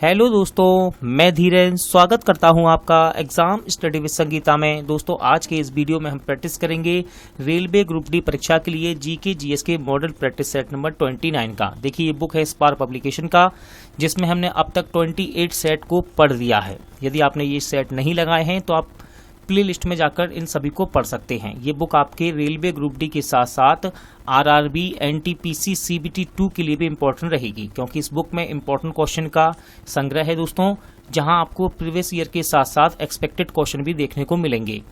Hello दोस्तों, मैं धीरेन स्वागत करता हूं आपका एग्जाम स्टडी विद संगीता में। दोस्तों, आज के इस वीडियो में हम प्रैक्टिस करेंगे रेलवे ग्रुप डी परीक्षा के लिए जीके जीएस के मॉडल प्रैक्टिस सेट नंबर 29 का। देखिए, ये बुक है स्पार्क पब्लिकेशन का, जिसमें हमने अब तक 28 सेट को पढ़ लिया है। यदि आपने ये सेट नहीं लगाए हैं तो आप प्ले लिस्ट में जाकर इन सभी को पढ़ सकते हैं। ये बुक आपके रेलवे ग्रुप डी के साथ साथ आरआरबी, एनटीपीसी, सीबीटी 2 के लिए भी इम्पोर्टेंट रहेगी, क्योंकि इस बुक में इम्पोर्टेंट क्वेश्चन का संग्रह है दोस्तों, जहां आपको प्रीवियस ईयर के साथ साथ एक्सपेक्टेड क्वेश्चन भी देखने को मिलेंगे।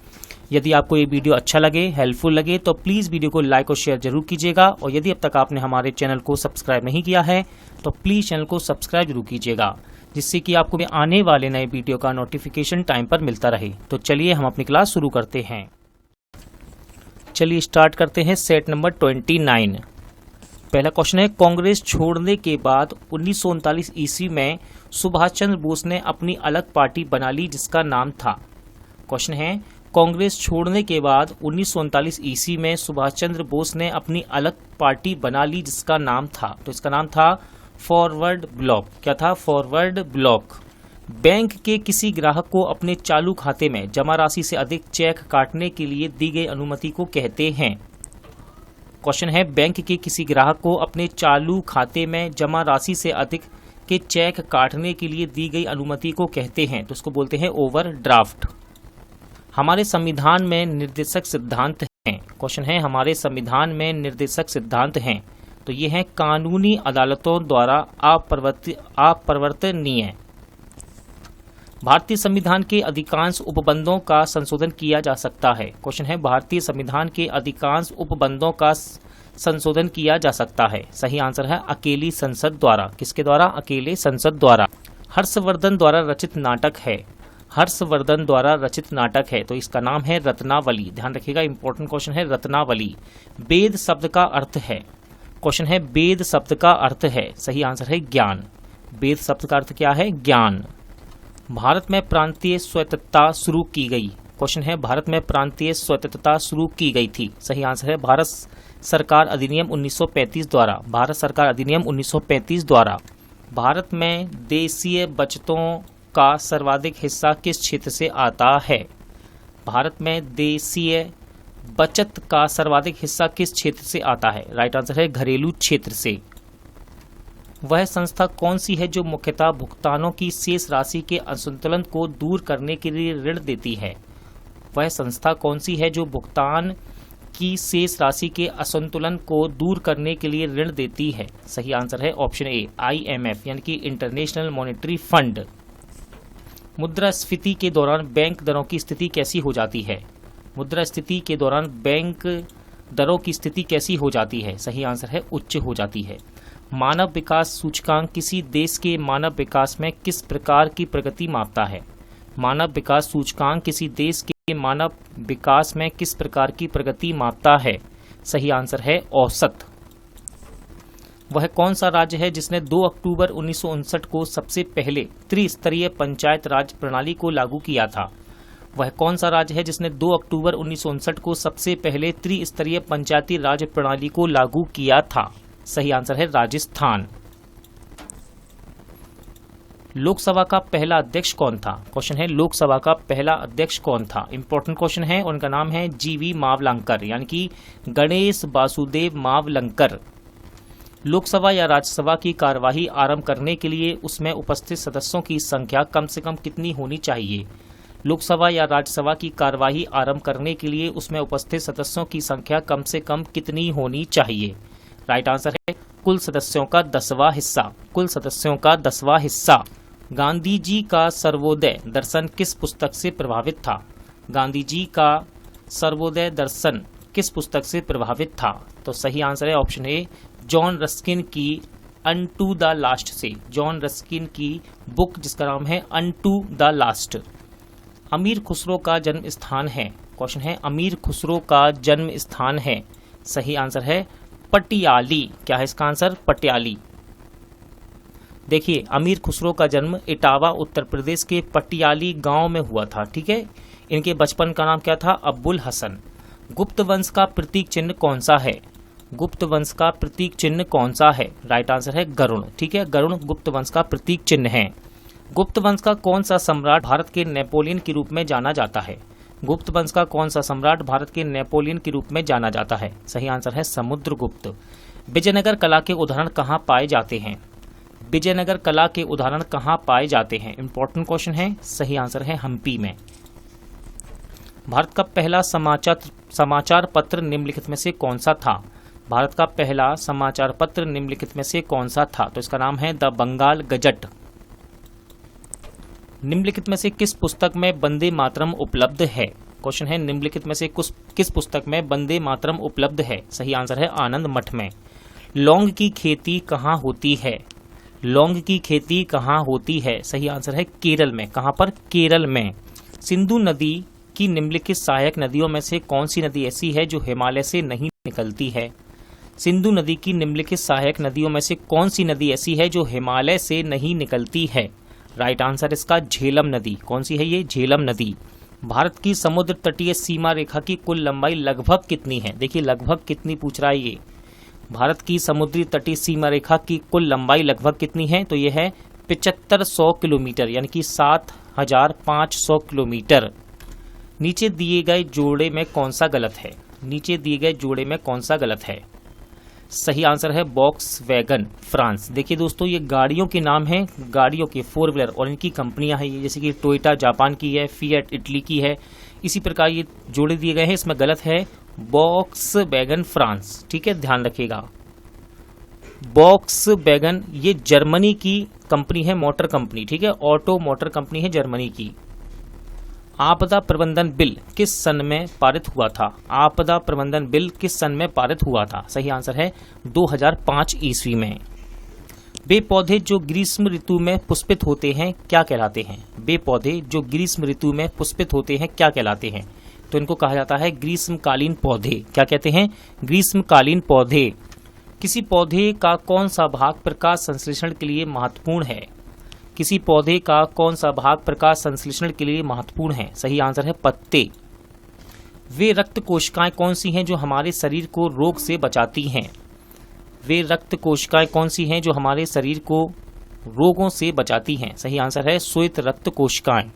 यदि आपको ये वीडियो अच्छा लगे, हेल्पफुल लगे, तो प्लीज़ वीडियो को लाइक और शेयर जरूर कीजिएगा। और यदि अब तक आपने हमारे चैनल को सब्सक्राइब नहीं किया है तो प्लीज़ चैनल को सब्सक्राइब जरूर कीजिएगा, जिससे कि आपको आने वाले नए वीडियो का नोटिफिकेशन टाइम पर मिलता रहे। तो चलिए हम अपनी क्लास शुरू करते हैं। चलिए स्टार्ट करते हैं सेट नंबर 29। पहला क्वेश्चन है, कांग्रेस छोड़ने के बाद 1939 ईस्वी में सुभाष चंद्र बोस ने अपनी अलग पार्टी बना ली जिसका नाम था। क्वेश्चन है, कांग्रेस छोड़ने के बाद 1939 ईस्वी में सुभाष चंद्र बोस ने अपनी अलग पार्टी बना ली जिसका नाम था। तो इसका नाम था फॉरवर्ड ब्लॉक। क्या था? Forward block. बैंक के किसी ग्राहक को अपने चालू खाते में जमा राशि से अधिक चेक काटने के लिए दी गई अनुमति को कहते हैं। क्वेश्चन है, बैंक के किसी ग्राहक को अपने चालू खाते में जमा राशि से अधिक के चेक काटने के लिए दी गई अनुमति को कहते हैं। तो इसको बोलते हैं ओवरड्राफ्ट। हमारे संविधान में निर्देशक सिद्धांत हैं। क्वेश्चन है, हमारे संविधान में निर्देशक सिद्धांत हैं। तो ये है कानूनी अदालतों द्वारा अपरिवर्तनीय। भारतीय संविधान के अधिकांश उपबंधों का संशोधन किया जा सकता है। क्वेश्चन है, भारतीय संविधान के अधिकांश उपबंधों का संशोधन किया जा सकता है। सही आंसर है अकेली संसद द्वारा। किसके द्वारा? अकेले संसद द्वारा। हर्षवर्धन द्वारा रचित नाटक है। हर्षवर्धन द्वारा रचित नाटक है, तो इसका नाम है रत्नावली। ध्यान रखिएगा, इंपॉर्टेंट क्वेश्चन है रत्नावली। वेद शब्द का अर्थ है। क्वेश्चन है, वेद शब्द का अर्थ है। सही आंसर है ज्ञान। वेद शब्द का अर्थ क्या है? ज्ञान। भारत में प्रांतीय स्वायत्तता शुरू की गई। क्वेश्चन है, भारत में प्रांतीय स्वायत्तता शुरू की गई थी। सही आंसर है भारत सरकार अधिनियम 1935 द्वारा। भारत सरकार अधिनियम 1935 द्वारा। भारत में देशीय बचतों का सर्वाधिक हिस्सा किस क्षेत्र से आता है? भारत में देशीय बचत का सर्वाधिक हिस्सा किस क्षेत्र से आता है? राइट आंसर है घरेलू क्षेत्र से। वह संस्था कौन सी है जो मुख्यतः भुगतानों की शेष राशि के असंतुलन को दूर करने के लिए ऋण देती है? वह संस्था कौन सी है जो भुगतान की शेष राशि के असंतुलन को दूर करने के लिए ऋण देती है? सही आंसर है ऑप्शन ए, IMF यानी कि इंटरनेशनल मॉनेटरी फंड। मुद्रास्फीति के दौरान बैंक दरों की स्थिति कैसी हो जाती है? मुद्रास्फीति के दौरान बैंक दरों की स्थिति कैसी हो जाती है? सही आंसर है उच्च हो जाती है। मानव विकास सूचकांक किसी देश के मानव विकास में किस प्रकार की प्रगति मापता है? मानव विकास सूचकांक किसी देश के मानव विकास में किस प्रकार की प्रगति मापता है? सही आंसर है औसत। वह कौन सा राज्य है जिसने 2 अक्टूबर 1959 को सबसे पहले त्रिस्तरीय पंचायत राज प्रणाली को लागू किया था? वह कौन सा राज्य है जिसने 2 अक्टूबर 1959 को सबसे पहले त्रिस्तरीय पंचायती राज प्रणाली को लागू किया था? सही आंसर है राजस्थान। लोकसभा का पहला अध्यक्ष कौन था? क्वेश्चन है, लोकसभा का पहला अध्यक्ष कौन था? इंपॉर्टेंट क्वेश्चन है। उनका नाम है GV मावलंकर, यानी कि गणेश वासुदेव मावलंकर। लोकसभा या राज्यसभा की कार्यवाही आरंभ करने के लिए उसमें उपस्थित सदस्यों की संख्या कम से कम कितनी होनी चाहिए? लोकसभा या राज्यसभा की कार्यवाही आरंभ करने के लिए उसमें उपस्थित सदस्यों की संख्या कम से कम कितनी होनी चाहिए? राइट आंसर है कुल सदस्यों का 10वां हिस्सा। कुल सदस्यों का 10वां हिस्सा। गांधी जी का सर्वोदय दर्शन किस पुस्तक से प्रभावित था? गांधी जी का सर्वोदय दर्शन किस पुस्तक से प्रभावित था? तो सही आंसर है ऑप्शन ए, जॉन रस्किन की अनटू द लास्ट से। जॉन रस्किन की बुक जिसका नाम है अनटू द लास्ट। अमीर खुसरो का जन्म स्थान है। क्वेश्चन है, अमीर खुसरो का जन्म स्थान है। सही आंसर है पटियाली। क्या है इसका आंसर? पटियाली। देखिए, अमीर खुसरो का जन्म इटावा उत्तर प्रदेश के पटियाली गांव में हुआ था। ठीक है। इनके बचपन का नाम क्या था? अब्बुल हसन। गुप्त वंश का प्रतीक चिन्ह कौन सा है? गुप्त वंश का प्रतीक चिन्ह कौन सा है? राइट आंसर है गरुण। ठीक है, गरुण गुप्त वंश का प्रतीक चिन्ह है। गुप्त वंश का कौन सा सम्राट भारत के नेपोलियन के रूप में जाना जाता है? गुप्त वंश का कौन सा सम्राट भारत के नेपोलियन के रूप में जाना जाता है? सही आंसर है समुद्रगुप्त। विजयनगर कला के उदाहरण कहाँ पाए जाते हैं? विजयनगर कला के उदाहरण कहाँ पाए जाते हैं? इंपॉर्टेंट क्वेश्चन है। सही आंसर है हम्पी में। भारत का पहला समाचार पत्र निम्नलिखित में से कौन सा था? भारत का पहला समाचार पत्र निम्नलिखित में से कौन सा था? तो इसका नाम है द बंगाल गजट। निम्नलिखित में से किस पुस्तक में वंदे मातरम उपलब्ध है? क्वेश्चन है निम्नलिखित में से किस पुस्तक में वंदे मातरम उपलब्ध है? सही आंसर है आनंद मठ में। लौंग की खेती कहाँ होती है? लौंग की खेती कहाँ होती है? सही आंसर है केरल में। कहाँ पर? केरल में। सिंधु नदी की निम्नलिखित सहायक नदियों में से कौन सी नदी ऐसी है जो हिमालय से नहीं निकलती है? सिंधु नदी की निम्नलिखित सहायक नदियों में से कौन सी नदी ऐसी है जो हिमालय से नहीं निकलती है? राइट आंसर इसका झेलम नदी। कौन सी है ये? झेलम नदी। भारत की समुद्र तटीय सीमा रेखा की कुल लंबाई लगभग कितनी है? देखिए लगभग कितनी पूछ रहा है ये। भारत की समुद्री तटीय सीमा रेखा की कुल लंबाई लगभग कितनी है? तो ये है 7500 किलोमीटर, यानी कि 7500 किलोमीटर। नीचे दिए गए जोड़े में कौन सा गलत है? नीचे दिए गए जोड़े में कौन सा गलत है? सही आंसर है वॉक्सवैगन फ्रांस। देखिए दोस्तों ये गाड़ियों के नाम हैं, गाड़ियों के फोर व्हीलर, और इनकी कंपनियां हैं ये, जैसे कि टोयोटा जापान की है, फिएट इटली की है। इसी प्रकार ये जोड़े दिए गए हैं, इसमें गलत है वॉक्सवैगन फ्रांस। ठीक है, ध्यान रखिएगा। वॉक्सवैगन ये जर्मनी की कंपनी है, मोटर कंपनी। ठीक है, ऑटो मोटर कंपनी है जर्मनी की। आपदा प्रबंधन बिल किस सन में पारित हुआ था? आपदा प्रबंधन बिल किस सन में पारित हुआ था? सही आंसर है 2005 ईस्वी में। वे पौधे जो ग्रीष्म ऋतु में पुष्पित होते हैं क्या कहलाते हैं? वे पौधे जो ग्रीष्म ऋतु में पुष्पित होते हैं क्या कहलाते हैं? तो इनको कहा जाता है ग्रीष्मकालीन पौधे। क्या कहते हैं? ग्रीष्मकालीन पौधे। किसी पौधे का कौन सा भाग प्रकाश संश्लेषण के लिए महत्वपूर्ण है? किसी पौधे का कौन सा भाग प्रकाश संश्लेषण के लिए महत्वपूर्ण है? सही आंसर है पत्ते। वे रक्त कोशिकाएं कौन सी हैं जो हमारे शरीर को रोग से बचाती हैं? वे रक्त कोशिकाएं कौन सी हैं जो हमारे शरीर को रोगों से बचाती हैं? सही आंसर है श्वेत रक्त कोशिकाएं।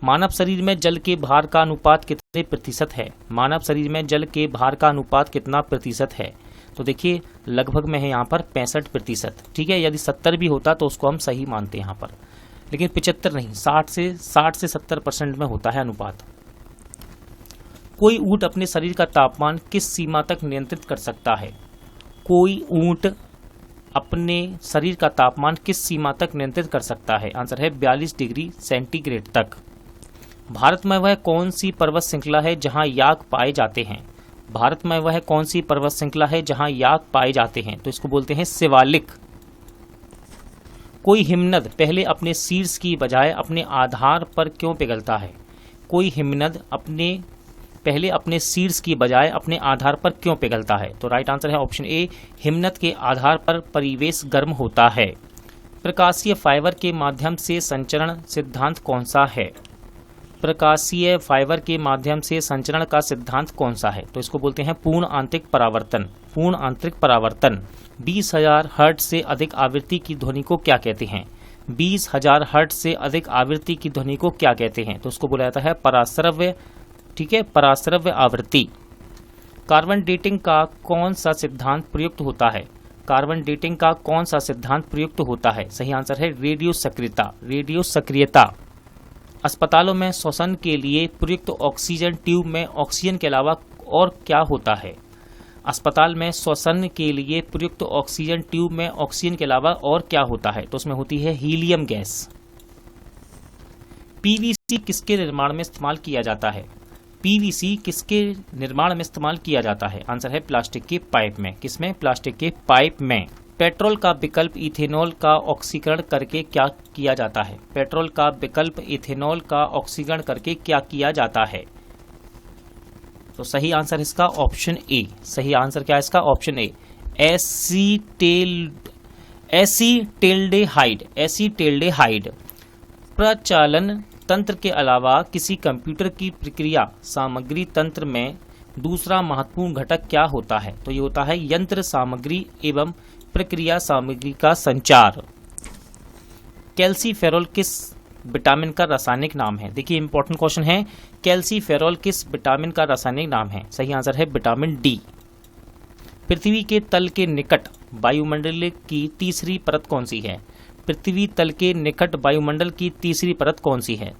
मानव शरीर में जल के भार का अनुपात कितने प्रतिशत है? मानव शरीर में जल के भार का अनुपात कितना प्रतिशत है? तो देखिए लगभग में है यहाँ पर 65%। ठीक है, यदि 70 भी होता तो उसको हम सही मानते हैं यहाँ पर, लेकिन 75 नहीं, 60 से 70% में होता है अनुपात। कोई ऊंट अपने शरीर का तापमान किस सीमा तक नियंत्रित कर सकता है? कोई ऊंट अपने शरीर का तापमान किस सीमा तक नियंत्रित कर सकता है? आंसर है 42 डिग्री सेंटीग्रेड तक। भारत में वह कौन सी पर्वत श्रृंखला है जहां याक पाए जाते हैं? भारत में वह कौन सी पर्वत श्रृंखला है जहां याक पाए जाते हैं? तो इसको बोलते हैं शिवालिक। कोई हिमनद पहले अपने शीर्ष की बजाय अपने आधार पर क्यों पिघलता है? कोई हिमनद पहले अपने शीर्ष की बजाय अपने आधार पर क्यों पिघलता है? तो राइट आंसर है ऑप्शन ए, हिमनद के आधार पर परिवेश गर्म होता है। प्रकाशीय फाइबर के माध्यम से संचरण सिद्धांत कौन सा है? प्रकाशीय फाइबर के माध्यम से संचरण का सिद्धांत कौन सा है? तो इसको बोलते हैं पूर्ण आंतरिक परावर्तन। पूर्ण आंतरिक परावर्तन। 20,000 हर्ट्ज से अधिक आवृत्ति की ध्वनि को क्या कहते हैं? 20,000 हर्ट्ज से अधिक आवृत्ति की ध्वनि को क्या कहते हैं? तो उसको बोला जाता है पराश्रव्य। ठीक है, पराश्रव्य आवृत्ति। कार्बन डेटिंग का कौन सा सिद्धांत प्रयुक्त होता है? कार्बन डेटिंग का कौन सा सिद्धांत प्रयुक्त होता है? सही आंसर है रेडियो सक्रियता। रेडियो सक्रियता। अस्पतालों में श्वसन के लिए प्रयुक्त ऑक्सीजन ट्यूब में ऑक्सीजन के अलावा और क्या होता है? अस्पताल में श्वसन के लिए प्रयुक्त ऑक्सीजन ट्यूब में ऑक्सीजन के अलावा और क्या होता है? तो उसमें होती है हीलियम गैस। पीवीसी किसके निर्माण में इस्तेमाल किया जाता है? पीवीसी किसके निर्माण में इस्तेमाल किया जाता है? आंसर है प्लास्टिक के पाइप में। किसमें? प्लास्टिक के पाइप में। पेट्रोल का विकल्प इथेनॉल का ऑक्सीकरण करके क्या किया जाता है? पेट्रोल का विकल्प इथेनॉल का ऑक्सीकरण करके क्या किया जाता है? तो सही आंसर इसका ऑप्शन ए। सही आंसर क्या है इसका? Option A, acetaldehyde. एसीटेल्डेहाइड। प्रचालन तंत्र के अलावा किसी कंप्यूटर की प्रक्रिया सामग्री तंत्र में दूसरा महत्वपूर्ण घटक क्या होता है? तो ये होता है यंत्र सामग्री एवं प्रक्रिया सामग्री का संचार। कैल्सीफेरॉल किस विटामिन का रासायनिक नाम है? देखिए इंपॉर्टेंट क्वेश्चन है, कैल्सीफेरॉल किस विटामिन का रासायनिक नाम है? सही आंसर है विटामिन डी। पृथ्वी के तल के निकट वायुमंडल की तीसरी परत कौन सी है? पृथ्वी तल के निकट वायुमंडल की तीसरी परत कौन सी है?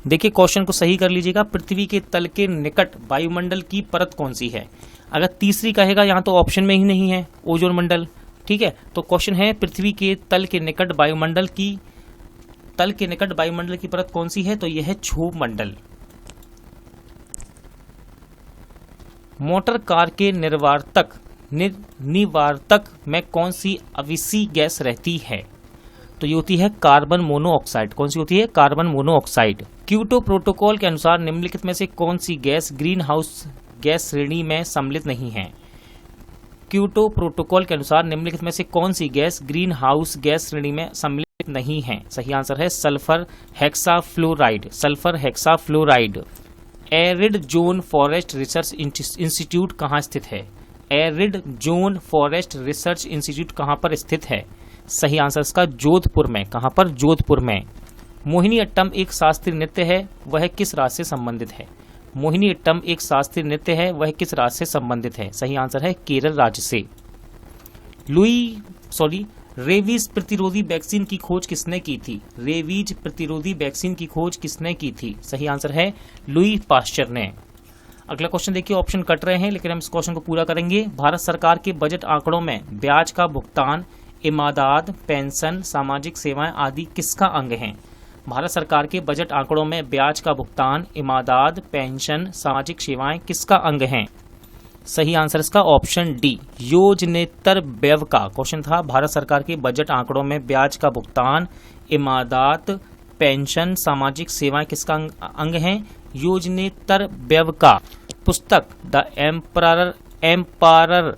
देखिए क्वेश्चन को सही कर लीजिएगा, पृथ्वी के तल के निकट वायुमंडल की परत कौन सी है? अगर तीसरी कहेगा यहाँ तो ऑप्शन में ही नहीं है, ओजोन मंडल। ठीक है, तो क्वेश्चन है पृथ्वी के तल के निकट वायुमंडल की परत कौन सी है? तो यह है क्षोभ मंडल। मोटर कार के निवार्तक में कौन सी अविसी गैस रहती है? तो ये होती है कार्बन मोनोऑक्साइड। कौन सी होती है? Carbon monoxide. क्योटो प्रोटोकॉल के अनुसार निम्नलिखित में से कौन सी गैस ग्रीन हाउस गैस श्रेणी में सम्मिलित नहीं है? क्योटो प्रोटोकॉल के अनुसार निम्नलिखित में से कौन सी गैस ग्रीन हाउस गैस श्रेणी में सम्मिलित नहीं है? सही आंसर है sulphur hexafluoride. Sulphur hexafluoride. Arid zone forest research institute कहाँ स्थित है? Arid zone forest research institute कहाँ पर स्थित है? सही आंसर इसका जोधपुर में। कहाँ पर? जोधपुर में। मोहिनीअट्टम एक शास्त्रीय नृत्य है, वह किस राज्य से संबंधित है? मोहिनीअट्टम एक शास्त्रीय नृत्य है, वह किस राज्य से संबंधित है? सही आंसर है केरल राज्य से। रेबीज प्रतिरोधी वैक्सीन की खोज किसने की थी? रेबीज प्रतिरोधी वैक्सीन की खोज किसने की थी? सही आंसर है लुई पाश्चर ने। अगला क्वेश्चन देखिए, ऑप्शन कट रहे हैं लेकिन हम इस क्वेश्चन को पूरा करेंगे। भारत सरकार के बजट आंकड़ों में ब्याज का भुगतान, इमादात, पेंशन, सामाजिक सेवाएं आदि किसका अंग है? भारत सरकार के बजट आंकड़ों में ब्याज का भुगतान, इमादात, पेंशन, सामाजिक सेवाएं किसका अंग हैं? सही आंसर इसका ऑप्शन डी, योजनेतर व्यय का। क्वेश्चन था भारत सरकार के बजट आंकड़ों में ब्याज का भुगतान, इमादात, पेंशन, सामाजिक सेवाएं किसका अंग हैं? योजनेतर व्यय का। पुस्तक the empire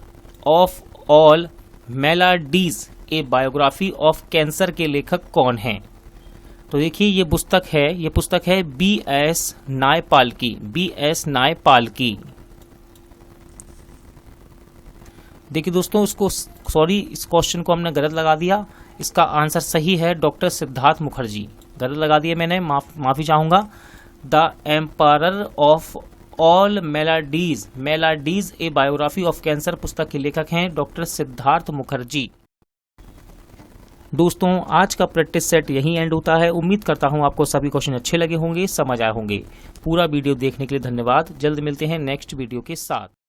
of all maladies a biography of cancer के लेखक कौन हैं? तो देखिए ये पुस्तक है B.S. नायपाल की। B.S. नायपाल की। देखिए दोस्तों इस क्वेश्चन को हमने गलत लगा दिया। इसका आंसर सही है डॉक्टर सिद्धार्थ मुखर्जी। गलत लगा दिया मैंने, माफी चाहूंगा। The empire of all maladies a biography of cancer पुस्तक के लेखक हैं डॉक्टर सिद्धार्थ मुखर्जी। दोस्तों आज का प्रैक्टिस सेट यहीं एंड होता है। उम्मीद करता हूं आपको सभी क्वेश्चन अच्छे लगे होंगे, समझ आए होंगे। पूरा वीडियो देखने के लिए धन्यवाद। जल्द मिलते हैं नेक्स्ट वीडियो के साथ।